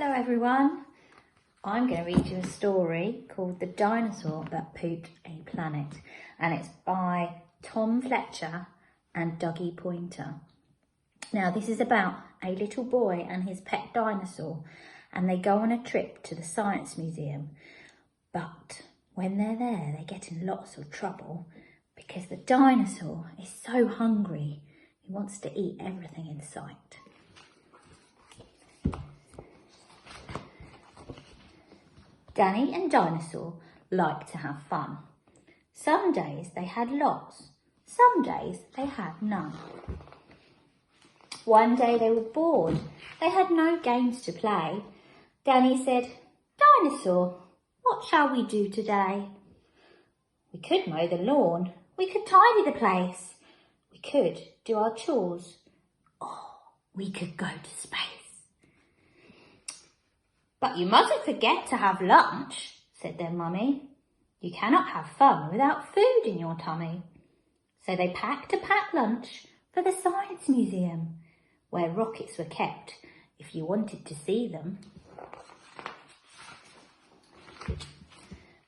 Hello everyone, I'm going to read you a story called The Dinosaur That Pooped a Planet, and it's by Tom Fletcher and Dougie Pointer. Now this is about a little boy and his pet dinosaur, and they go on a trip to the Science Museum, but when they're there they get in lots of trouble because the dinosaur is so hungry he wants to eat everything in sight. Danny and Dinosaur liked to have fun. Some days they had lots, some days they had none. One day they were bored, they had no games to play. Danny said, "Dinosaur, what shall we do today?" "We could mow the lawn, we could tidy the place, we could do our chores, or we could go to space." "But you mustn't forget to have lunch," said their mummy. "You cannot have fun without food in your tummy." So they packed a packed lunch for the Science Museum, where rockets were kept if you wanted to see them.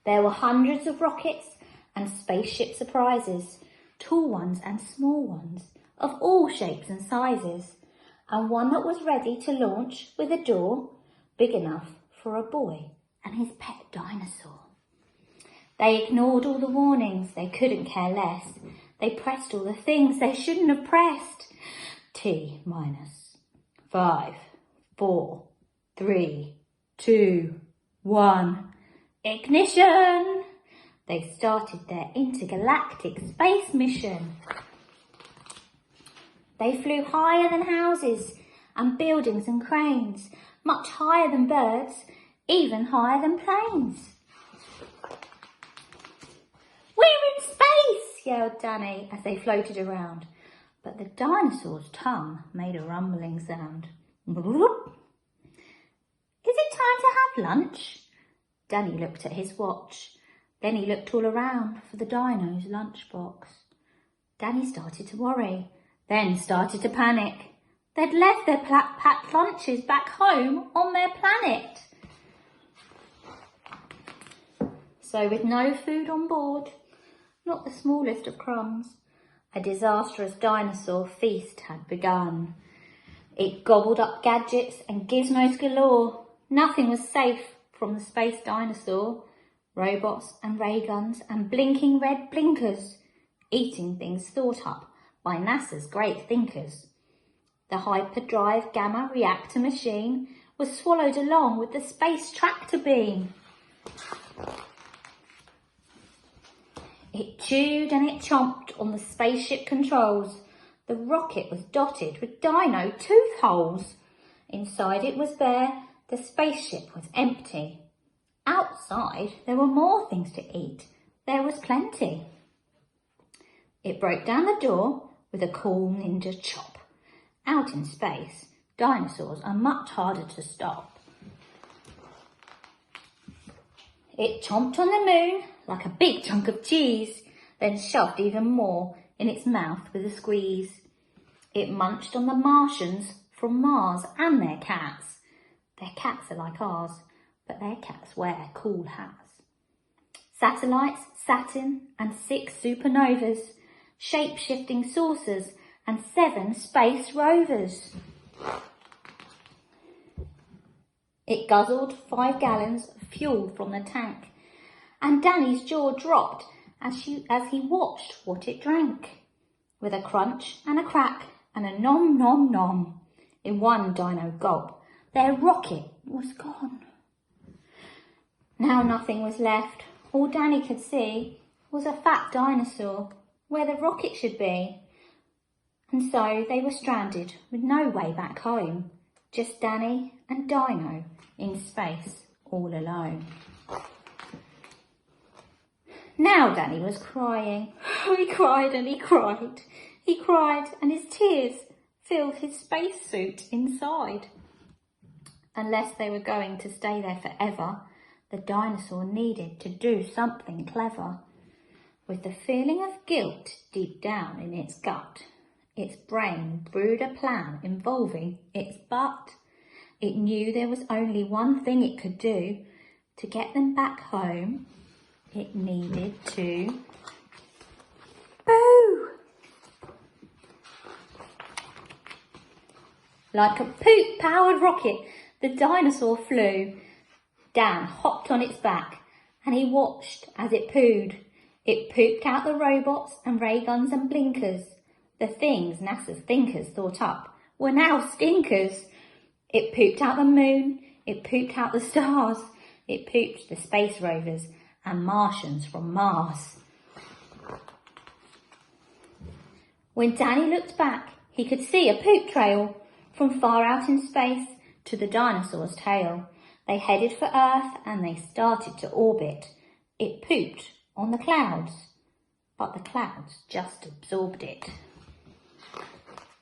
There were hundreds of rockets and spaceship surprises, tall ones and small ones, of all shapes and sizes, and one that was ready to launch with a door big enough for a boy and his pet dinosaur. They ignored all the warnings, they couldn't care less. They pressed all the things they shouldn't have pressed. T minus 5, 4, 3, 2, 1. Ignition! They started their intergalactic space mission. They flew higher than houses and buildings and cranes, much higher than birds, even higher than planes. "We're in space!" yelled Danny as they floated around. But the dinosaur's tongue made a rumbling sound. "Is it time to have lunch?" Danny looked at his watch. Then he looked all around for the dino's lunchbox. Danny started to worry, then started to panic. They'd left their packed lunches back home on their planet. So with no food on board, not the smallest of crumbs, a disastrous dinosaur feast had begun. It gobbled up gadgets and gizmos galore. Nothing was safe from the space dinosaur. Robots and ray guns and blinking red blinkers, eating things thought up by NASA's great thinkers. The hyperdrive gamma reactor machine was swallowed along with the space tractor beam. It chewed and it chomped on the spaceship controls. The rocket was dotted with dino tooth holes. Inside it was bare, the spaceship was empty. Outside there were more things to eat. There was plenty. It broke down the door with a cool ninja chop. Out in space, dinosaurs are much harder to stop. It chomped on the moon like a big chunk of cheese, then shoved even more in its mouth with a squeeze. It munched on the Martians from Mars and their cats. Their cats are like ours, but their cats wear cool hats. Satellites, Saturn and 6 supernovas, shape-shifting saucers and 7 space rovers. It guzzled 5 gallons of fuel from the tank, and Danny's jaw dropped as he watched what it drank. With a crunch and a crack and a nom nom nom, in one dino gulp, their rocket was gone. Now nothing was left. All Danny could see was a fat dinosaur where the rocket should be. And so they were stranded with no way back home, just Danny and Dino in space all alone. Now Danny was crying. He cried and he cried. He cried and his tears filled his spacesuit inside. Unless they were going to stay there forever, the dinosaur needed to do something clever. With the feeling of guilt deep down in its gut, its brain brewed a plan involving its butt. It knew there was only one thing it could do. To get them back home, it needed to boo! Like a poop-powered rocket, the dinosaur flew. Dan hopped on its back and he watched as it pooed. It pooped out the robots and ray guns and blinkers. The things NASA's thinkers thought up were now stinkers. It pooped out the moon, it pooped out the stars, it pooped the space rovers and Martians from Mars. When Danny looked back, he could see a poop trail from far out in space to the dinosaur's tail. They headed for Earth and they started to orbit. It pooped on the clouds, but the clouds just absorbed it.